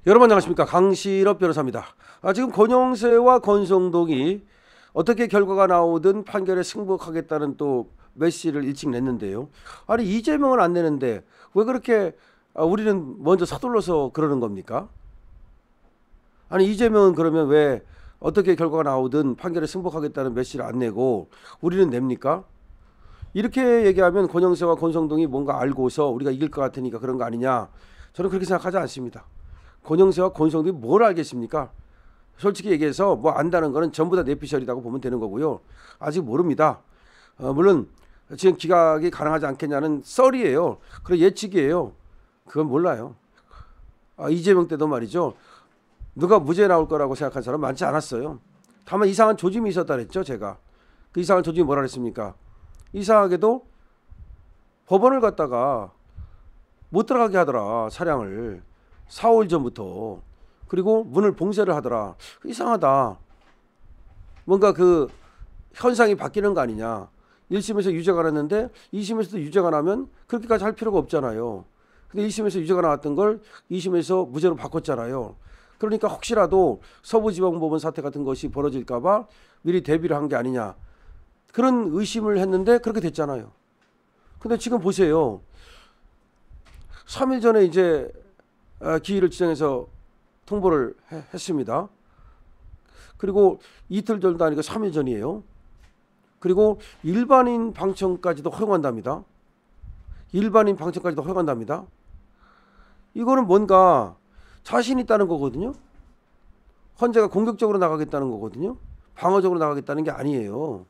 여러분 안녕하십니까, 강실업 변호사입니다. 지금 권영세와 권성동이 어떻게 결과가 나오든 판결에 승복하겠다는 또 메시지를 일찍 냈는데요. 아니, 이재명은 안 내는데 왜 그렇게 우리는 먼저 서둘러서 그러는 겁니까? 아니, 이재명은 그러면 왜 어떻게 결과가 나오든 판결에 승복하겠다는 메시지를 안 내고 우리는 냅니까? 이렇게 얘기하면 권영세와 권성동이 뭔가 알고서 우리가 이길 것 같으니까 그런 거 아니냐, 저는 그렇게 생각하지 않습니다. 권영세와 권성동이 뭘 알겠습니까? 솔직히 얘기해서 뭐 안다는 거는 전부 다 내피셜이라고 보면 되는 거고요. 아직 모릅니다. 물론 지금 기각이 가능하지 않겠냐는 썰이에요. 그리고 예측이에요. 그건 몰라요. 이재명 때도 말이죠, 누가 무죄 나올 거라고 생각한 사람 많지 않았어요. 다만 이상한 조짐이 있었다 그랬죠, 제가. 그 이상한 조짐이 뭐라 그랬습니까? 이상하게도 법원을 갔다가 못 들어가게 하더라, 차량을. 4, 5일 전부터. 그리고 문을 봉쇄를 하더라. 이상하다. 뭔가 그 현상이 바뀌는 거 아니냐. 1심에서 유죄가 났는데 2심에서도 유죄가 나면 그렇게까지 할 필요가 없잖아요. 근데 1심에서 유죄가 나왔던 걸 2심에서 무죄로 바꿨잖아요. 그러니까 혹시라도 서부지방법원 사태 같은 것이 벌어질까 봐 미리 대비를 한 게 아니냐, 그런 의심을 했는데 그렇게 됐잖아요. 근데 지금 보세요. 3일 전에 이제 기일을 지정해서 통보를 했습니다. 그리고 이틀 전도 아니고 3일 전이에요. 그리고 일반인 방청까지도 허용한답니다. 일반인 방청까지도 허용한답니다. 이거는 뭔가 자신 있다는 거거든요. 헌재가 공격적으로 나가겠다는 거거든요. 방어적으로 나가겠다는 게 아니에요.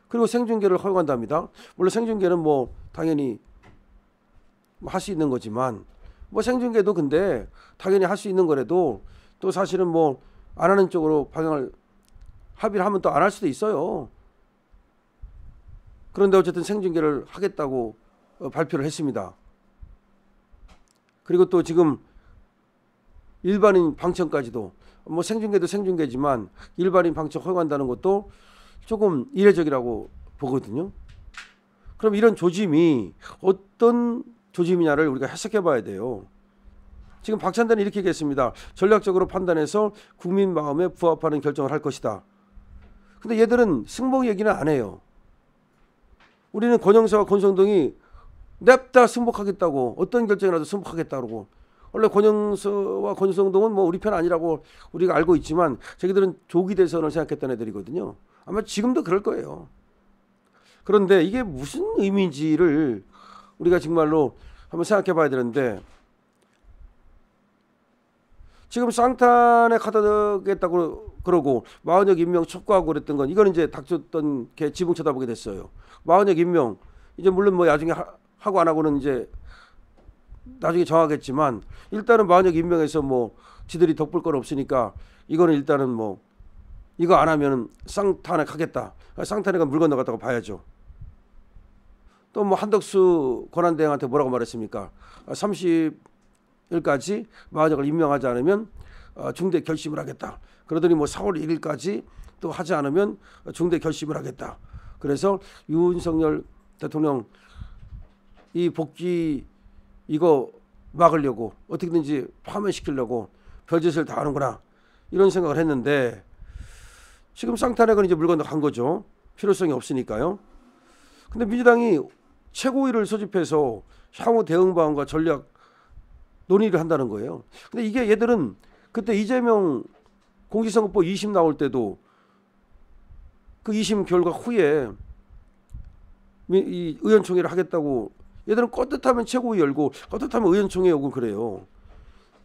그리고 생중계를 허용한답니다. 물론 생중계는 뭐 당연히 할 수 있는 거지만, 뭐 생중계도 근데 당연히 할 수 있는 거라도 또 사실은 뭐 안 하는 쪽으로 방향을 합의를 하면 또 안 할 수도 있어요. 그런데 어쨌든 생중계를 하겠다고 발표를 했습니다. 그리고 또 지금 일반인 방청까지도, 뭐 생중계도 생중계지만 일반인 방청 허용한다는 것도 조금 이례적이라고 보거든요. 그럼 이런 조짐이 어떤 조짐이냐를 우리가 해석해 봐야 돼요. 지금 박찬대는 이렇게 얘기했습니다. 전략적으로 판단해서 국민 마음에 부합하는 결정을 할 것이다. 근데 얘들은 승복 얘기는 안 해요. 우리는 권영세와 권성동이 냅다 승복하겠다고, 어떤 결정이라도 승복하겠다고. 원래 권영세와 권성동은 뭐 우리 편 아니라고 우리가 알고 있지만 자기들은 조기 대선을 생각했던 애들이거든요. 아마 지금도 그럴 거예요. 그런데 이게 무슨 의미인지를 우리가 정말로 한번 생각해 봐야 되는데, 지금 쌍탄에 가다겠다고 그러고 마흔역 임명 촉구하고 그랬던 건, 이건 이제 닥쳤던 게 지붕 쳐다보게 됐어요. 마흔역 임명 이제 물론 뭐 나중에 하고 안 하고는 이제 나중에 정하겠지만, 일단은 마흔역 임명에서 뭐 지들이 덕볼 건 없으니까 이거는 일단은 뭐 이거 안 하면은 쌍탄에 가겠다. 쌍탄에가 물 건너갔다고 봐야죠. 또 뭐 한덕수 권한대행한테 뭐라고 말했습니까? 30일까지 마흔역을 임명하지 않으면 중대 결심을 하겠다. 그러더니 뭐 4월 1일까지 또 하지 않으면 중대 결심을 하겠다. 그래서 윤석열 대통령 이 복귀 이거 막으려고 어떻게든지 파면시키려고 별짓을 다 하는구나, 이런 생각을 했는데, 지금 쌍탄핵은 이제 물 건너간 거죠. 필요성이 없으니까요. 근데 민주당이 최고위를 소집해서 향후 대응 방안과 전략 논의를 한다는 거예요. 근데 이게 얘들은 그때 이재명 공직선거법 2심 나올 때도 그 2심 결과 후에 이 의원총회를 하겠다고, 얘들은 껐듯하면 최고위 열고 껐듯하면 의원총회 오고 그래요.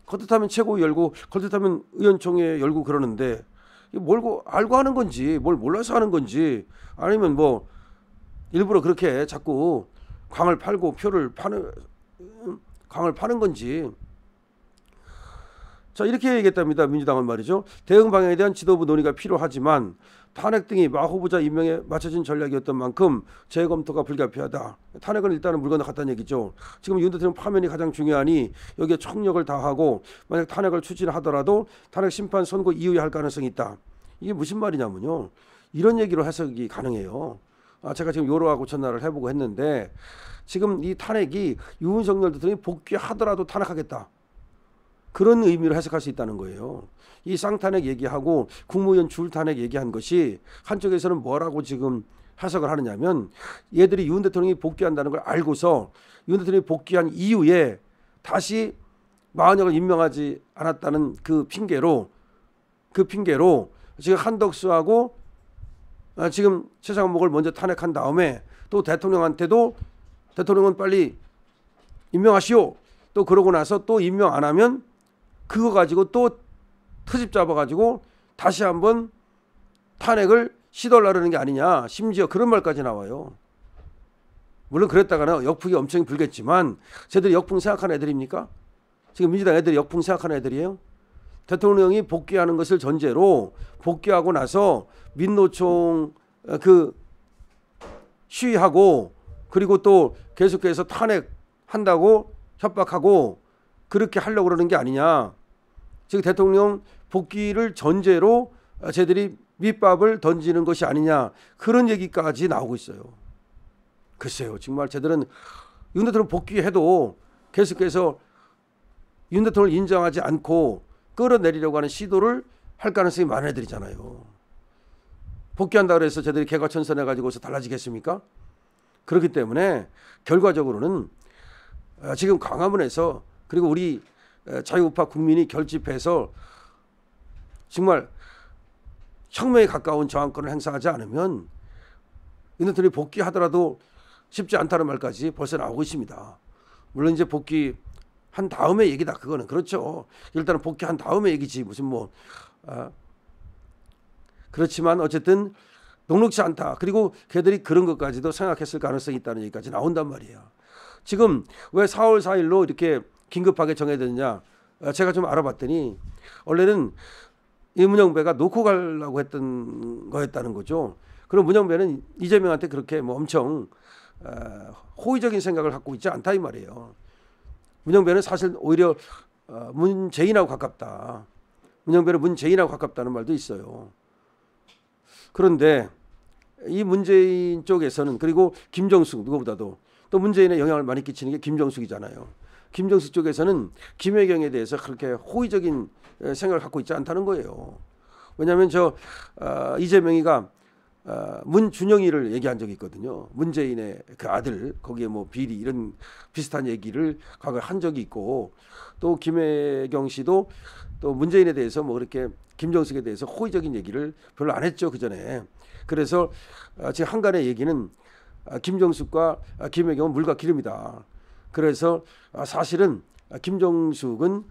껐듯하면 최고위 열고 껐듯하면 의원총회 열고 그러는데, 뭘 알고 하는 건지 뭘 몰라서 하는 건지, 아니면 뭐 일부러 그렇게 자꾸 광을 팔고 광을 파는 건지. 자, 이렇게 얘기했답니다. 민주당은 말이죠. 대응 방향에 대한 지도부 논의가 필요하지만 탄핵 등이 마후보자 임명에 맞춰진 전략이었던 만큼 재검토가 불가피하다. 탄핵은 일단은 물 건너갔다는 얘기죠. 지금 윤 대통령 파면이 가장 중요하니 여기에 총력을 다하고 만약 탄핵을 추진하더라도 탄핵 심판 선고 이후에 할 가능성이 있다. 이게 무슨 말이냐면요, 이런 얘기로 해석이 가능해요. 제가 지금 요로하고 전화를 해보고 했는데, 지금 이 탄핵이 윤석열 대통령이 복귀하더라도 탄핵하겠다. 그런 의미로 해석할 수 있다는 거예요. 이 쌍탄핵 얘기하고 국무위원 줄탄핵 얘기한 것이 한쪽에서는 뭐라고 지금 해석을 하느냐면 얘들이 윤 대통령이 복귀한다는 걸 알고서 윤 대통령이 복귀한 이후에 다시 마은혁을 임명하지 않았다는 그 핑계로 지금 한덕수하고 지금 최상목을 먼저 탄핵한 다음에 또 대통령한테도 대통령은 빨리 임명하시오. 또 그러고 나서 또 임명 안 하면 그거 가지고 또 트집 잡아가지고 다시 한번 탄핵을 시도를 하려는 게 아니냐. 심지어 그런 말까지 나와요. 물론 그랬다가는 역풍이 엄청 불겠지만 쟤들이 역풍 생각하는 애들입니까? 지금 민주당 애들이 역풍 생각하는 애들이에요? 대통령이 복귀하는 것을 전제로 복귀하고 나서 민노총 그 시위하고 그리고 또 계속해서 탄핵한다고 협박하고 그렇게 하려고 그러는 게 아니냐. 즉 대통령 복귀를 전제로 쟤들이 밑밥을 던지는 것이 아니냐. 그런 얘기까지 나오고 있어요. 글쎄요. 정말 쟤들은 윤 대통령 복귀해도 계속해서 윤 대통령을 인정하지 않고 끌어내리려고 하는 시도를 할 가능성이 많은 애들이잖아요. 복귀한다 그래서 쟤들이 개과천선해가지고서 달라지겠습니까? 그렇기 때문에 결과적으로는 지금 광화문에서 그리고 우리 자유우파 국민이 결집해서 정말 혁명에 가까운 저항권을 행사하지 않으면 윤 대통령이 복귀하더라도 쉽지 않다는 말까지 벌써 나오고 있습니다. 물론 이제 복귀한 다음에 얘기다. 그거는 그렇죠. 일단은 복귀한 다음에 얘기지 무슨 뭐 그렇지만 어쨌든 녹록지 않다. 그리고 걔들이 그런 것까지도 생각했을 가능성이 있다는 얘기까지 나온단 말이에요. 지금 왜 4월 4일로 이렇게 긴급하게 정해야 되느냐. 제가 좀 알아봤더니 원래는 이 문영배가 놓고 가려고 했던 거였다는 거죠. 그럼 문영배는 이재명한테 그렇게 뭐 엄청 호의적인 생각을 갖고 있지 않다 이 말이에요. 문영배는 사실 오히려 문재인하고 가깝다. 문영배는 문재인하고 가깝다는 말도 있어요. 그런데 이 문재인 쪽에서는 그리고 김정숙 누구보다도 또 문재인에 영향을 많이 끼치는 게 김정숙이잖아요. 김정숙 쪽에서는 김혜경에 대해서 그렇게 호의적인 생각을 갖고 있지 않다는 거예요. 왜냐하면 이재명이가 문준영이를 얘기한 적이 있거든요. 문재인의 그 아들 거기에 뭐 비리 이런 비슷한 얘기를 과거에 한 적이 있고 또 김혜경 씨도 또 문재인에 대해서 뭐 그렇게 김정숙에 대해서 호의적인 얘기를 별로 안 했죠. 그 전에. 그래서 지금 한간의 얘기는 김정숙과 김혜경은 물과 기름이다. 그래서 사실은 김정숙은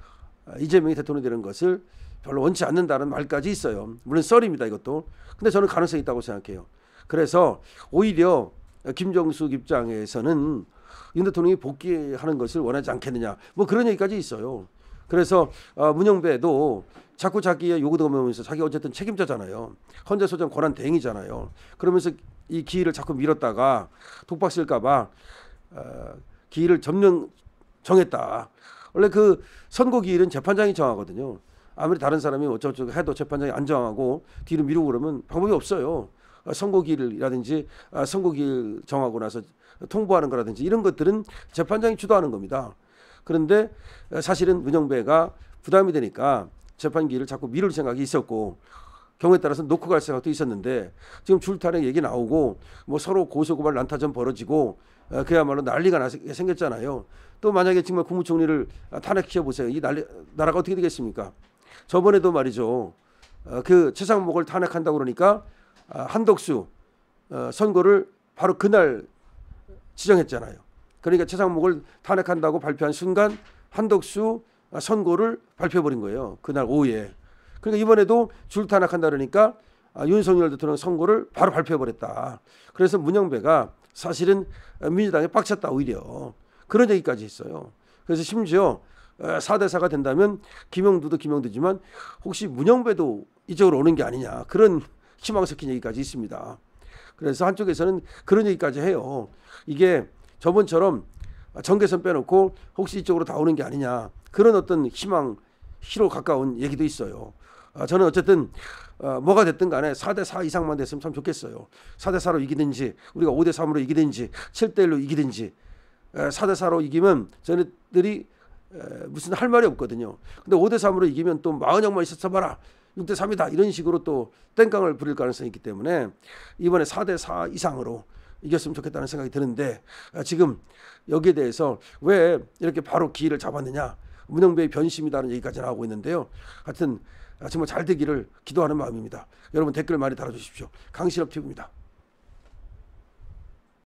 이재명이 대통령이 되는 것을 별로 원치 않는다는 말까지 있어요. 물론 썰입니다 이것도. 근데 저는 가능성이 있다고 생각해요. 그래서 오히려 김정숙 입장에서는 윤 대통령이 복귀하는 것을 원하지 않겠느냐. 뭐 그런 얘기까지 있어요. 그래서 문영배도 자꾸 자기의 요구 들어오면서 자기가 어쨌든 책임자잖아요. 헌재 소장 권한 대행이잖아요. 그러면서 이 기일을 자꾸 미뤘다가 독박 쓸까 봐 기일을 정했다. 원래 그 선고 기일은 재판장이 정하거든요. 아무리 다른 사람이 어쩌고저쩌고 해도 재판장이 안 정하고 뒤로 미루고 그러면 방법이 없어요. 선고 기일이라든지 선고 기일 정하고 나서 통보하는 거라든지 이런 것들은 재판장이 주도하는 겁니다. 그런데 사실은 문영배가 부담이 되니까 재판 기일을 자꾸 미룰 생각이 있었고 경우에 따라서 놓고 갈 생각도 있었는데 지금 줄탄핵 얘기 나오고 뭐 서로 고소고발 난타전 벌어지고 그야말로 난리가 생겼잖아요. 또 만약에 정말 국무총리를 탄핵시켜 보세요. 이 나라가 어떻게 되겠습니까? 저번에도 말이죠. 그 최상목을 탄핵한다고 그러니까 한덕수 선고를 바로 그날 지정했잖아요. 그러니까 최상목을 탄핵한다고 발표한 순간 한덕수 선고를 발표해버린 거예요. 그날 오후에. 그러니까 이번에도 줄 탄핵한다 그러니까 윤석열 대통령 선고를 바로 발표해버렸다. 그래서 문영배가 사실은 민주당에 빡쳤다 오히려. 그런 얘기까지 있어요. 그래서 심지어 4대4가 된다면 김영두도 김영두지만 혹시 문영배도 이쪽으로 오는 게 아니냐. 그런 희망 섞인 얘기까지 있습니다. 그래서 한쪽에서는 그런 얘기까지 해요. 이게 저번처럼 정계선 빼놓고 혹시 이쪽으로 다 오는 게 아니냐. 그런 어떤 희로 가까운 얘기도 있어요. 저는 어쨌든 뭐가 됐든 간에 4대4 이상만 됐으면 참 좋겠어요. 4대4로 이기든지 우리가 5대3으로 이기든지 7대1로 이기든지 4대4로 이기면 저희들이 무슨 할 말이 없거든요. 근데 5대3으로 이기면 또 마흔형만 있었어 봐라. 6대3이다. 이런 식으로 또 땡깡을 부릴 가능성이 있기 때문에 이번에 4대4 이상으로 이겼으면 좋겠다는 생각이 드는데 지금 여기에 대해서 왜 이렇게 바로 기회를 잡았느냐. 문영배의 변심이다는 얘기까지 나오고 있는데요. 하여튼 정말 잘 되기를 기도하는 마음입니다. 여러분 댓글 많이 달아주십시오. 강신업 TV입니다.